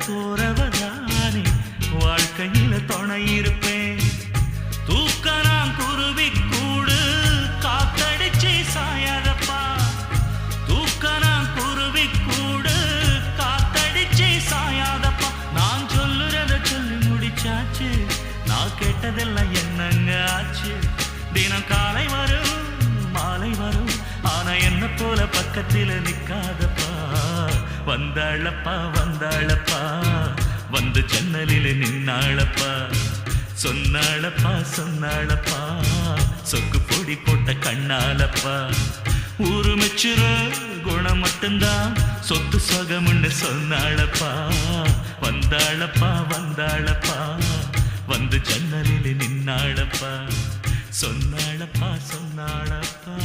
போறவதானே வாழ்க்கையில துணை இருப்பேன். தூக்கலாம் குருவி கூடு காத்தடிச்சு சாயாதப்பா. தூக்கலாம் குருவி கூடு காத்தடிச்சு சாயாதப்பா. நான் சொல்லுறத சொல்லி முடிச்சாச்சு, நான் கேட்டதெல்லாம் என்னங்க ஆச்சு. தினம் காலை வரும் மாலை வரும், ஆனா என்ன போல பக்கத்தில் நிக்காதப்பா. வந்தாளப்பா வந்தாளப்பா, வந்து ஜன்னலில் நின்னாளப்பா. சொன்னாளப்பா சொன்னாளப்பா, சொக்கு பொடி போட்ட கண்ணாலப்பா. ஊரு மெச்சுற குணம் மட்டும்தான் சொத்து சொகம்னு சொன்னாளப்பா. வந்தாளப்பா வந்தாளப்பா, வந்து ஜன்னலில் நின்னாளப்பா. சொன்னாளப்பா சொன்னாளப்பா.